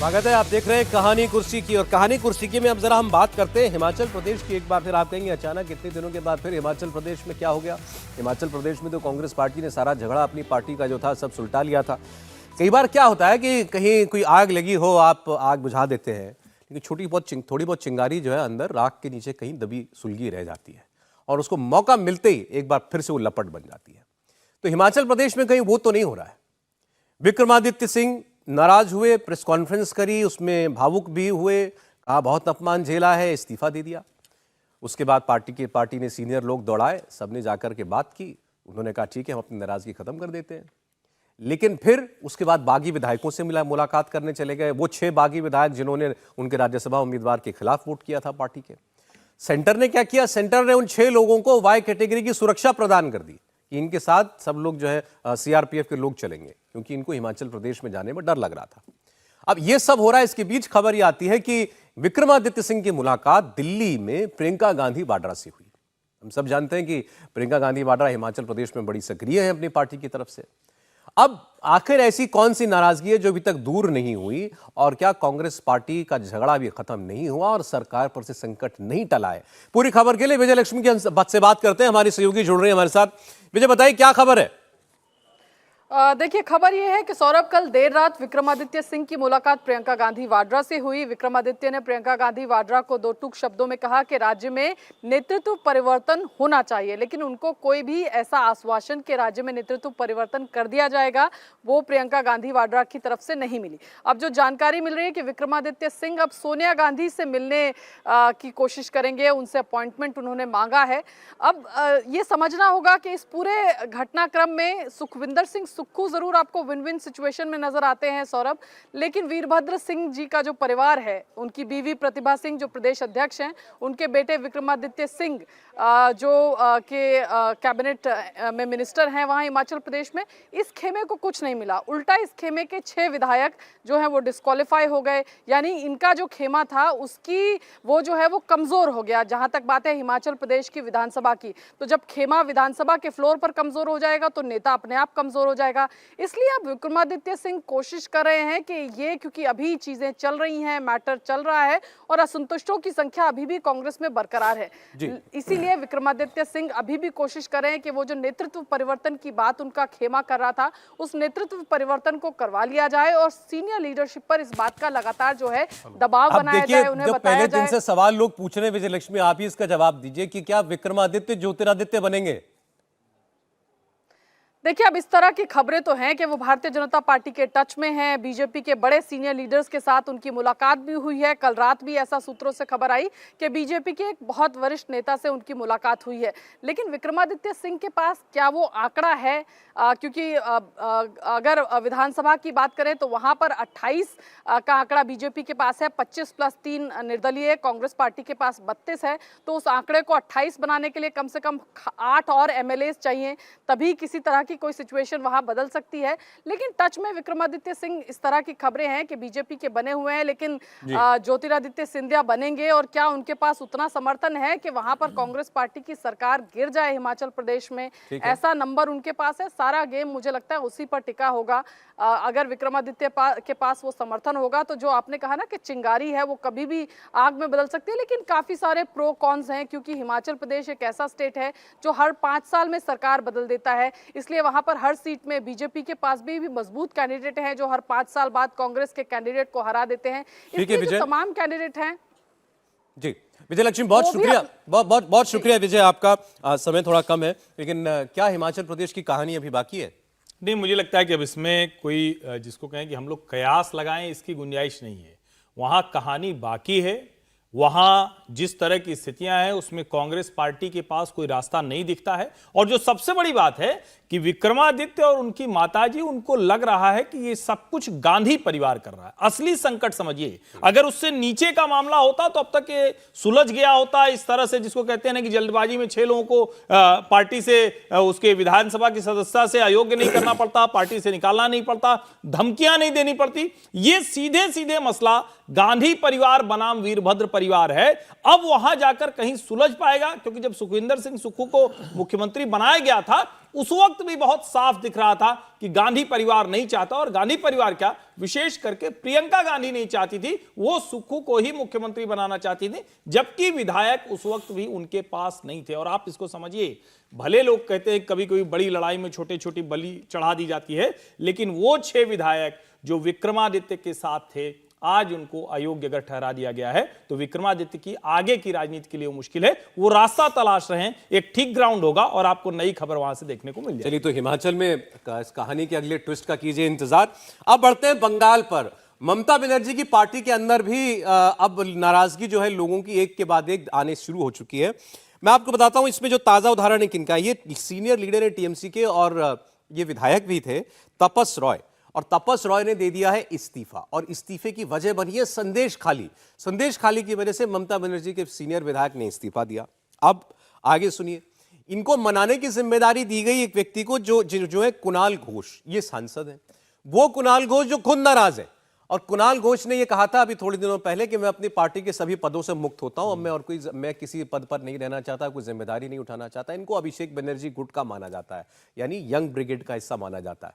स्वागत है। आप देख रहे हैं कहानी कुर्सी की, और कहानी कुर्सी की में अब जरा हम बात करते हैं हिमाचल प्रदेश की। एक बार फिर आप कहेंगे अचानक इतने दिनों के बाद फिर हिमाचल प्रदेश में क्या हो गया। हिमाचल प्रदेश में तो कांग्रेस पार्टी ने सारा झगड़ा अपनी पार्टी का जो था सब सुलटा लिया था। कई बार क्या होता है कि कहीं कोई आग लगी हो, आप आग बुझा देते हैं, लेकिन थोड़ी बहुत चिंगारी जो है अंदर राख के नीचे कहीं दबी सुलगी रह जाती है, और उसको मौका मिलते ही एक बार फिर से वो लपट बन जाती है। तो हिमाचल प्रदेश में कहीं वो तो नहीं हो रहा है। विक्रमादित्य सिंह नाराज हुए, प्रेस कॉन्फ्रेंस करी, उसमें भावुक भी हुए, कहा बहुत अपमान झेला है, इस्तीफा दे दिया। उसके बाद पार्टी ने सीनियर लोग दौड़ाए, सबने जाकर के बात की। उन्होंने कहा ठीक है, हम अपनी नाराजगी खत्म कर देते हैं। लेकिन फिर उसके बाद बागी विधायकों से मुलाकात करने चले गए, वो 6 बागी विधायक जिन्होंने उनके राज्यसभा उम्मीदवार के खिलाफ वोट किया था पार्टी के। सेंटर ने क्या किया? सेंटर ने उन 6 लोगों को वाई कैटेगरी की सुरक्षा प्रदान कर दी कि इनके साथ सब लोग जो है सीआरपीएफ के लोग चलेंगे, क्योंकि इनको हिमाचल प्रदेश में जाने में डर लग रहा था। अब ये सब हो रहा है, इसके बीच खबर ये आती है कि विक्रमादित्य सिंह की मुलाकात दिल्ली में प्रियंका गांधी वाड्रा से हुई। हम सब जानते हैं कि प्रियंका गांधी वाड्रा हिमाचल प्रदेश में बड़ी सक्रिय है अपनी पार्टी की तरफ से। अब आखिर ऐसी कौन सी नाराजगी है जो अभी तक दूर नहीं हुई, और क्या कांग्रेस पार्टी का झगड़ा भी खत्म नहीं हुआ और सरकार पर से संकट नहीं टला है? पूरी खबर के लिए विजय लक्ष्मी की से बात करते हैं। हमारी सहयोगी जुड़ रही है हमारे साथ। विजय, बताइए क्या खबर है? देखिए, खबर यह है कि सौरभ, कल देर रात विक्रमादित्य सिंह की मुलाकात प्रियंका गांधी वाड्रा से हुई। विक्रमादित्य ने प्रियंका गांधी वाड्रा को 2 टूक शब्दों में कहा कि राज्य में नेतृत्व परिवर्तन होना चाहिए, लेकिन उनको कोई भी ऐसा आश्वासन कि राज्य में नेतृत्व परिवर्तन कर दिया जाएगा, वो प्रियंका गांधी वाड्रा की तरफ से नहीं मिली। अब जो जानकारी मिल रही है कि विक्रमादित्य सिंह अब सोनिया गांधी से मिलने की कोशिश करेंगे, उनसे अपॉइंटमेंट उन्होंने मांगा है। अब ये समझना होगा कि इस पूरे घटनाक्रम में सुखविंदर सिंह सुक्खू जरूर आपको विन विन सिचुएशन में नजर आते हैं सौरभ, लेकिन वीरभद्र सिंह जी का जो परिवार है, उनकी बीवी प्रतिभा सिंह जो प्रदेश अध्यक्ष हैं, उनके बेटे विक्रमादित्य सिंह जो कैबिनेट में मिनिस्टर हैं वहां हिमाचल प्रदेश में, इस खेमे को कुछ नहीं मिला। उल्टा इस खेमे के 6 विधायक जो हैं वो डिस्क्वालीफाई हो गए, यानी इनका जो खेमा था उसकी वो जो है वो कमजोर हो गया। जहां तक बात है हिमाचल प्रदेश की विधानसभा की, तो जब खेमा विधानसभा के फ्लोर पर कमजोर हो जाएगा तो नेता अपने आप कमजोर हो जाएगा। इसलिए अब विक्रमादित्य सिंह कोशिश कर रहे हैं कि ये, क्योंकि अभी चीजें चल रही हैं, मैटर चल रहा है और असंतुष्टों की संख्या अभी भी कांग्रेस में बरकरार है, इसीलिए विक्रमादित्य सिंह अभी भी कोशिश कर रहे हैं कि वो जो नेतृत्व परिवर्तन की बात उनका खेमा कर रहा था, उस नेतृत्व परिवर्तन को करवा लिया जाए और सीनियर लीडरशिप पर इस बात का लगातार जो है दबाव बनाया जाए, उन्हें बताया जाए। पहले दिन से सवाल लोग पूछ रहे हैं, विजय लक्ष्मी आप ही इसका जवाब दीजिए कि क्या विक्रमादित्य ज्योतिरादित्य बनेंगे? देखिए, अब इस तरह की खबरें तो हैं कि वो भारतीय जनता पार्टी के टच में हैं, बीजेपी के बड़े सीनियर लीडर्स के साथ उनकी मुलाकात भी हुई है। कल रात भी ऐसा सूत्रों से खबर आई कि बीजेपी के एक बहुत वरिष्ठ नेता से उनकी मुलाकात हुई है। लेकिन विक्रमादित्य सिंह के पास क्या वो आंकड़ा है? क्योंकि अगर विधानसभा की बात करें तो वहां पर 28 का आंकड़ा बीजेपी के पास है, 25 + 3 निर्दलीय, कांग्रेस पार्टी के पास 32 है। तो उस आंकड़े को 28 बनाने के लिए कम से कम 8 और एमएलए चाहिए, तभी किसी तरह की कोई सिचुएशन वहां बदल सकती है। लेकिन टच में विक्रमादित्य सिंह, इस तरह की खबरें हैं कि बीजेपी के बने हुए हैं, लेकिन ज्योतिरादित्य सिंधिया बनेंगे और क्या उनके पास उतना समर्थन है कि वहां पर कांग्रेस पार्टी की सरकार गिर जाए हिमाचल प्रदेश में? ऐसा नंबर उनके पास है। सारा गेम मुझे लगता है उसी पर टिका होगा। अगर विक्रमादित्य के पास वो समर्थन होगा तो जो आपने कहा ना कि चिंगारी है वो कभी भी आग में बदल सकती है, लेकिन काफी सारे प्रो कॉन्स हैं, क्योंकि हिमाचल प्रदेश एक ऐसा स्टेट है जो हर 5 साल में सरकार बदल देता है। इसलिए वहां पर हर सीट में बीजेपी के पास भी मजबूत कैंडिडेट हैं जो हर 5 साल बाद कांग्रेस के कैंडिडेट को हरा देते हैं। इसलिए जो तमाम कैंडिडेट हैं। जी विजय लक्ष्मी, बहुत शुक्रिया, बहुत शुक्रिया विजय, आपका समय थोड़ा कम है, लेकिन क्या हिमाचल प्रदेश की कहानी अभी बाकी है? नहीं, मुझे लगता है कि अब इसमें कोई जिसको कहें कि हम लोग कयास लगाएं, इसकी गुंजाइश नहीं है। वहां कहानी बाकी है। वहां जिस तरह की स्थितियां हैं उसमें कांग्रेस पार्टी के पास कोई रास्ता नहीं दिखता है। और जो सबसे बड़ी बात है कि विक्रमादित्य और उनकी माताजी, उनको लग रहा है कि ये सब कुछ गांधी परिवार कर रहा है। असली संकट समझिए, अगर उससे नीचे का मामला होता तो अब तक ये सुलझ गया होता। इस तरह से जिसको कहते हैं ना कि जल्दबाजी में 6 लोगों को पार्टी से, उसके विधानसभा की सदस्यता से अयोग्य नहीं करना पड़ता, पार्टी से निकालना नहीं पड़ता, धमकियां नहीं देनी पड़ती। ये सीधे सीधे मसला गांधी परिवार बनाम वीरभद्र परिवार है, अब वहां जाकर कहीं सुलझ पाएगा? क्योंकि जब सुखविंदर सिंह सुक्खू को मुख्यमंत्री बनाया गया था उस वक्त भी बहुत साफ दिख रहा था कि गांधी परिवार नहीं चाहता, और गांधी परिवार क्या, विशेष करके प्रियंका गांधी नहीं चाहती थी, वो सुक्खू को ही मुख्यमंत्री बनाना चाहती थी, जबकि विधायक उस वक्त भी उनके पास नहीं थे। और आप इसको समझिए, भले लोग कहते हैं कभी कभी बड़ी लड़ाई में छोटे छोटी बलि चढ़ा दी जाती है, लेकिन वो 6 विधायक जो विक्रमादित्य के साथ थे, आज उनको अयोग्य अगर ठहरा दिया गया है तो विक्रमादित्य की आगे की राजनीति के लिए मुश्किल है। वो रास्ता तलाश रहे हैं, एक ठीक ग्राउंड होगा और आपको नई खबर वहां से देखने को मिल जाएगी। चलिए, तो हिमाचल में इस कहानी के अगले ट्विस्ट का कीजिए इंतजार। अब बढ़ते हैं बंगाल पर। ममता बनर्जी की पार्टी के अंदर भी अब नाराजगी जो है लोगों की एक के बाद एक आने शुरू हो चुकी है। मैं आपको बताता हूं इसमें जो ताजा उदाहरण है किनका, ये सीनियर लीडर है टीएमसी के और ये विधायक भी थे, तपस रॉय। और तपस रॉय ने दे दिया है इस्तीफा, और इस्तीफे की वजह बनी है संदेश खाली। संदेश खाली की वजह से ममता बनर्जी के सीनियर विधायक ने इस्तीफा दिया। अब आगे सुनिए, इनको मनाने की जिम्मेदारी दी गई एक व्यक्ति को जो है कुणाल घोष। ये सांसद हैं, वो कुणाल घोष जो खुद नाराज है। और कुणाल घोष ने ये कहा था अभी थोड़े दिनों पहले कि मैं अपनी पार्टी के सभी पदों से मुक्त होता हूं, अब मैं किसी पद पर नहीं रहना चाहता, कोई जिम्मेदारी नहीं उठाना चाहता। इनको अभिषेक बनर्जी गुट का माना जाता है, यानी यंग ब्रिगेड का हिस्सा माना जाता है।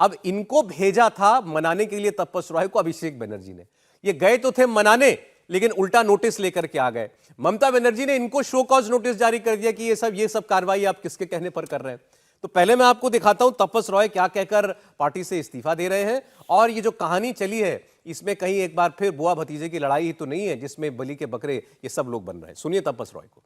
अब इनको भेजा था मनाने के लिए तपस रॉय को अभिषेक बनर्जी ने। ये गए तो थे मनाने, लेकिन उल्टा नोटिस लेकर के आ गए। ममता बनर्जी ने इनको शो कॉज नोटिस जारी कर दिया कि ये सब कार्रवाई आप किसके कहने पर कर रहे हैं। तो पहले मैं आपको दिखाता हूं तपस रॉय क्या कहकर पार्टी से इस्तीफा दे रहे हैं। और ये जो कहानी चली है इसमें कहीं एक बार फिर बुआ भतीजे की लड़ाई ही तो नहीं है जिसमें बलि के बकरे ये सब लोग बन रहे हैं। सुनिए तपस रॉय को।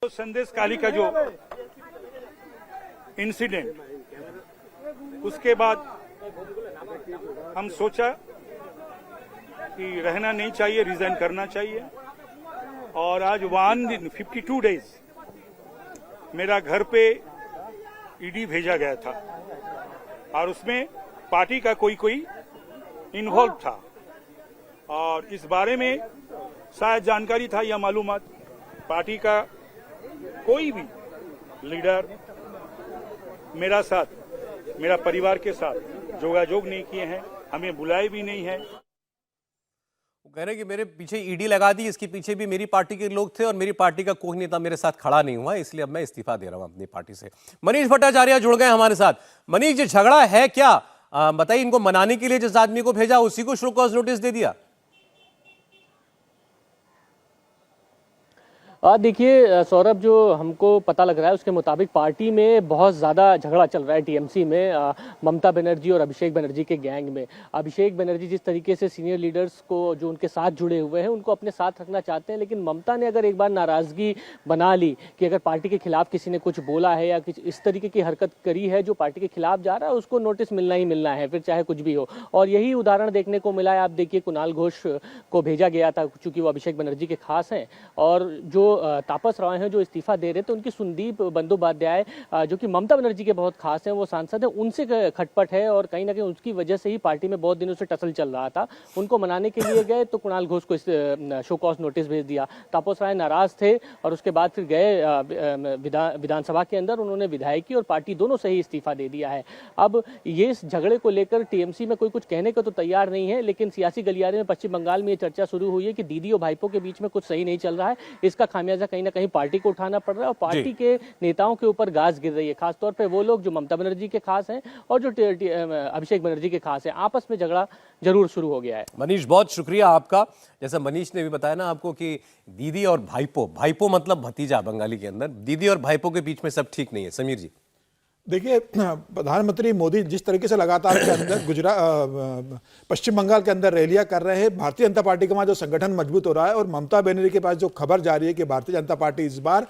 तो संदेश काली का जो इंसिडेंट, उसके बाद हम सोचा कि रहना नहीं चाहिए, रिजाइन करना चाहिए। और आज 52 डेज मेरा घर पे ईडी भेजा गया था और उसमें पार्टी का कोई इन्वॉल्व था। और इस बारे में शायद जानकारी था या मालूमात, पार्टी का कोई भी लीडर मेरा साथ, मेरा परिवार के साथ जोगाजोग नहीं किए हैं, हमें बुलाए भी नहीं है। वो कह रहे हैं कि मेरे पीछे ईडी लगा दी, इसके पीछे भी मेरी पार्टी के लोग थे और मेरी पार्टी का कोई नेता मेरे साथ खड़ा नहीं हुआ, इसलिए अब मैं इस्तीफा दे रहा हूं अपनी पार्टी से। मनीष भट्टाचार्य जुड़ गए हमारे साथ। मनीष, ये झगड़ा है क्या? बताइए, इनको मनाने के लिए जिस आदमी को भेजा उसी को शो कॉज नोटिस दे दिया? देखिए सौरभ, जो हमको पता लग रहा है उसके मुताबिक पार्टी में बहुत ज़्यादा झगड़ा चल रहा है टीएमसी में, ममता बनर्जी और अभिषेक बनर्जी के गैंग में। अभिषेक बनर्जी जिस तरीके से सीनियर लीडर्स को जो उनके साथ जुड़े हुए हैं उनको अपने साथ रखना चाहते हैं, लेकिन ममता ने अगर एक बार नाराज़गी बना ली कि अगर पार्टी के खिलाफ किसी ने कुछ बोला है या कुछ इस तरीके की हरकत करी है जो पार्टी के खिलाफ जा रहा है, उसको नोटिस मिलना ही मिलना है, फिर चाहे कुछ भी हो। और यही उदाहरण देखने को मिला है। आप देखिए, कुणाल घोष को भेजा गया था चूंकि वो अभिषेक बनर्जी के खास हैं, और जो तापस रॉय हैं जो इस्तीफा दे रहे थे, उनकी सुदीप बंदोपाध्याय जो कि ममता बनर्जी के बहुत खास हैं, वो सांसद है, उनसे खटपट है और कहीं ना कहीं उसकी वजह से ही पार्टी में बहुत दिनों से टसल चल रहा था। उनको मनाने के लिए गए तो कुणाल घोष को शो कॉज नोटिस भेज दिया। तापस रॉय नाराज थे और उसके बाद फिर गए विधानसभा के अंदर, उन्होंने विधायकी और पार्टी दोनों से ही इस्तीफा दे दिया है। अब ये इस झगड़े को लेकर टीएमसी में कोई कुछ कहने को तो तैयार नहीं है, लेकिन सियासी गलियारे में पश्चिम बंगाल में ये चर्चा शुरू हुई है कि दीदी और भाईपों के बीच में कुछ सही नहीं चल रहा है। इसका खामियाजा कहीं ना कहीं पार्टी को उठाना पड़ रहा है और पार्टी के नेताओं के ऊपर गाज गिर रही है, खासतौर पे वो लोग जो ममता बनर्जी के खास हैं और जो अभिषेक बनर्जी के खास हैं। आपस में झगड़ा जरूर शुरू हो गया है। मनीष, बहुत शुक्रिया आपका। जैसा मनीष ने भी बताया ना आपको कि दीदी और भाईपो मतलब भतीजा बंगाली के अंदर, दीदी और भाईपो के बीच में सब ठीक नहीं है। समीर जी, देखिए, प्रधानमंत्री मोदी जिस तरीके से लगातार के अंदर पश्चिम बंगाल के अंदर रैलियां कर रहे हैं, भारतीय जनता पार्टी के वहां जो संगठन मजबूत हो रहा है, और ममता बनर्जी के पास जो खबर जा रही है कि भारतीय जनता पार्टी इस बार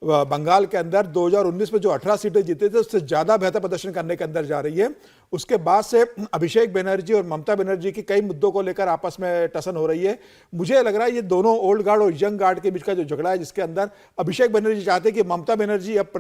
बंगाल के अंदर 2019 में जो 18 सीटें जीते थे उससे ज्यादा बेहतर प्रदर्शन करने के अंदर जा रही है। उसके बाद से अभिषेक बनर्जी और ममता बनर्जी की कई मुद्दों को लेकर आपस में टसन हो रही है। मुझे लग रहा है ये दोनों ओल्ड गार्ड और यंग गार्ड के बीच का जो झगड़ा है, जिसके अंदर अभिषेक बनर्जी चाहते हैं कि ममता बनर्जी अब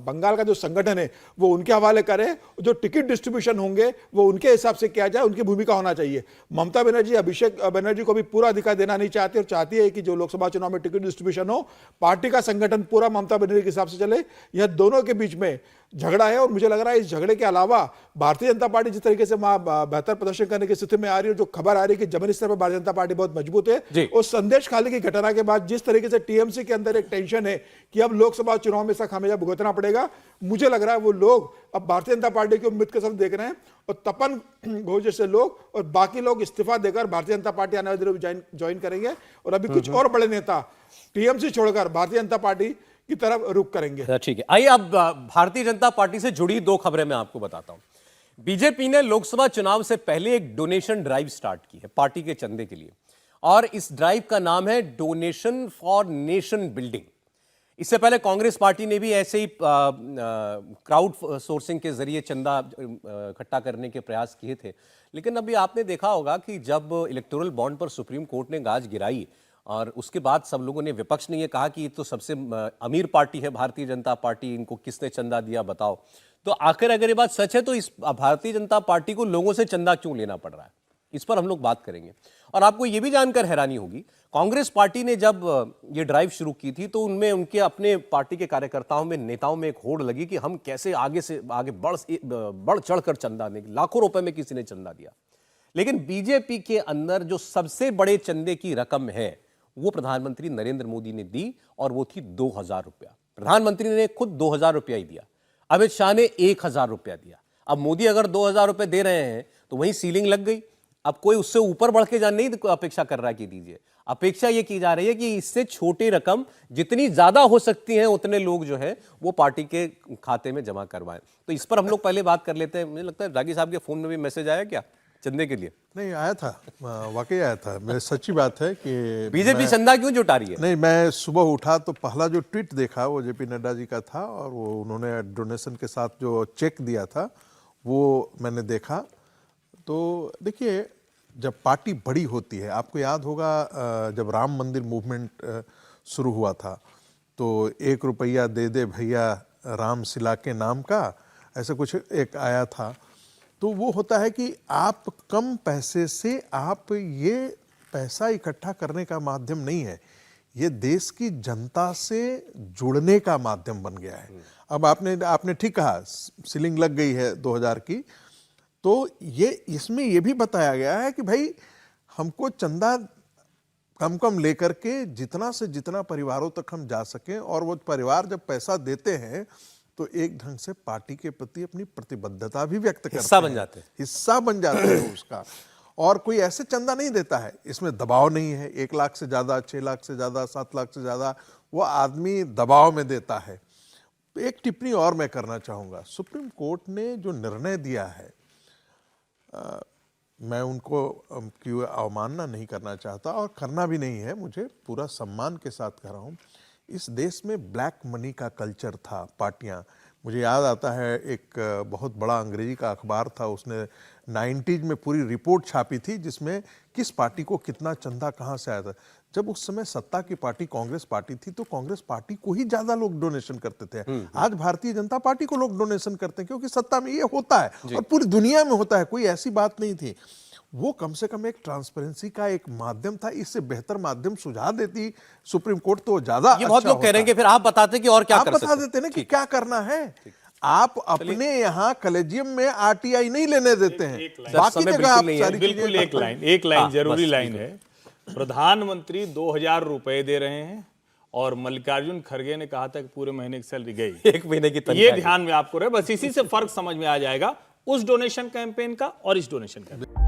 बंगाल का जो संगठन है वो उनके हवाले करे, जो टिकट डिस्ट्रीब्यूशन होंगे वो उनके हिसाब से किया जाए, उनकी भूमिका होना चाहिए। ममता बनर्जी अभिषेक बनर्जी को भी पूरा अधिकार देना नहीं चाहती और चाहती है कि जो लोकसभा चुनाव में टिकट डिस्ट्रीब्यूशन हो, पार्टी का संगठन संगठन पूरा ममता बनर्जी के हिसाब से चले, यह दोनों के बीच में झगड़ा है। और मुझे लग रहा है इस झगड़े के अलावा भारतीय जनता पार्टी जिस तरीके से बेहतर प्रदर्शन करने की स्थिति में आ रही है, जो खबर आ रही है कि जमीनी स्तर पर भारतीय जनता पार्टी बहुत मजबूत है, और संदेश खाली की घटना के बाद जिस तरीके से टीएमसी के अंदर एक टेंशन है कि अब लोकसभा चुनाव में इसका खामियाजा भुगतना पड़ेगा, मुझे लग रहा है वो लोग अब भारतीय जनता पार्टी की उम्मीद के साथ देख रहे हैं, और तपन घोष जैसे लोग और बाकी लोग इस्तीफा देकर भारतीय जनता पार्टी आने वाले दिनों में ज्वाइन करेंगे, और अभी कुछ और बड़े नेता टीएमसी छोड़कर भारतीय जनता पार्टी की तरफ रुख करेंगे। ठीक है, आइए अब भारतीय जनता पार्टी से जुड़ी दो खबरें मैं आपको बताता हूं। बीजेपी ने लोकसभा चुनाव से पहले एक डोनेशन ड्राइव स्टार्ट की है पार्टी के चंदे के लिए, और इस ड्राइव का नाम है डोनेशन फॉर नेशन बिल्डिंग। इससे पहले कांग्रेस पार्टी ने भी ऐसे ही क्राउड सोर्सिंग के जरिए चंदा इकट्ठा करने के प्रयास किए थे, लेकिन अभी आपने देखा होगा कि जब इलेक्टोरल बॉन्ड पर सुप्रीम कोर्ट ने गाज गिराई और उसके बाद सब लोगों ने, विपक्ष ने ये कहा कि ये तो सबसे अमीर पार्टी है भारतीय जनता पार्टी, इनको किसने चंदा दिया बताओ। तो आखिर अगर ये बात सच है तो इस भारतीय जनता पार्टी को लोगों से चंदा क्यों लेना पड़ रहा है, इस पर हम लोग बात करेंगे। और आपको ये भी जानकर हैरानी होगी, कांग्रेस पार्टी ने जब ये ड्राइव शुरू की थी तो उनमें उनके अपने पार्टी के कार्यकर्ताओं में, नेताओं में एक होड़ लगी कि हम कैसे आगे से आगे बढ़ चढ़कर चंदा देंगे, लाखों रुपए में किसी ने चंदा दिया। लेकिन बीजेपी के अंदर जो सबसे बड़े चंदे की रकम है वो प्रधानमंत्री नरेंद्र मोदी ने दी, और वो थी 2000 रुपया। प्रधानमंत्री ने खुद 2000 रुपया ही दिया, अमित शाह ने 1000 रुपया दिया। अब मोदी अगर 2000 रुपये दे रहे हैं तो वहीं सीलिंग लग गई। अब कोई उससे ऊपर बढ़ के नहीं अपेक्षा कर रहा है कि दीजिए, अपेक्षा ये की जा रही है कि इससे छोटी रकम जितनी ज्यादा हो सकती है उतने लोग जो है वो पार्टी के खाते में जमा करवाएं। तो इस पर हम लोग पहले बात कर लेते हैं। मुझे लगता है रागी साहब के फोन में भी मैसेज आया क्या चंदे के लिए? नहीं आया था, वाकई आया था। मेरे सच्ची बात है कि बीजेपी चंदा क्यों जुटा रही है? नहीं, मैं सुबह उठा तो पहला जो ट्वीट देखा वो जेपी नड्डा जी का था, और वो उन्होंने डोनेशन के साथ जो चेक दिया था वो मैंने देखा। तो देखिए, जब पार्टी बड़ी होती है, आपको याद होगा जब राम मंदिर मूवमेंट शुरू हुआ था तो 1 रुपया दे दे भैया राम शिला के नाम का, ऐसा कुछ एक आया था। तो वो होता है कि आप कम पैसे से, आप ये पैसा इकट्ठा करने का माध्यम नहीं है, ये देश की जनता से जुड़ने का माध्यम बन गया है। अब आपने ठीक कहा, सीलिंग लग गई है 2000 की, तो ये इसमें ये भी बताया गया है कि भाई हमको चंदा कम कम लेकर के जितना से जितना परिवारों तक हम जा सकें, और वो परिवार जब पैसा देते हैं तो एक ढंग से पार्टी के प्रति अपनी प्रतिबद्धता भी व्यक्त करते हैं, हिस्सा बन जाते हैं उसका। और कोई ऐसे चंदा नहीं देता है, इसमें दबाव नहीं है। 1 लाख से ज्यादा, 6 लाख से ज्यादा, 7 लाख से ज्यादा वो आदमी दबाव में देता है। एक टिप्पणी और मैं करना चाहूंगा, सुप्रीम कोर्ट ने जो निर्णय दिया है, मैं उनको की अवमानना नहीं करना चाहता और करना भी नहीं है, मुझे पूरा सम्मान के साथ कर रहा हूँ। इस देश में ब्लैक मनी का कल्चर था, पार्टियां, मुझे याद आता है एक बहुत बड़ा अंग्रेजी का अखबार था, उसने 90s में पूरी रिपोर्ट छापी थी जिसमें किस पार्टी को कितना चंदा कहाँ से आया था। जब उस समय सत्ता की पार्टी कांग्रेस पार्टी थी तो कांग्रेस पार्टी को ही ज्यादा लोग डोनेशन करते थे। आज भारतीय जनता पार्टी को लोग डोनेशन करते हैं क्योंकि सत्ता में ये होता है और पूरी दुनिया में होता है, कोई ऐसी बात नहीं थी। वो कम से कम एक ट्रांसपेरेंसी का एक माध्यम था, इससे बेहतर माध्यम सुझा देती सुप्रीम कोर्ट तो ज्यादा ये बहुत लोग कह रहे हैं कि फिर आप बताते कि और क्या कर सकते हैं। आप बता देते ना कि क्या करना है। आप अपने यहाँ कॉलेजियम में आरटीआई नहीं लेने देते हैं, बाकी जगह आप सारी बिल्कुल एक लाइन जरूरी लाइन है। प्रधानमंत्री 2000 रुपए दे रहे हैं और मल्लिकार्जुन खड़गे ने कहा था कि पूरे महीने की सैलरी गई, 1 महीने की तनख्वाह। ये ध्यान में आपको रहे, बस इसी से फर्क समझ में आ जाएगा उस डोनेशन कैंपेन का और इस डोनेशन कैंपेन।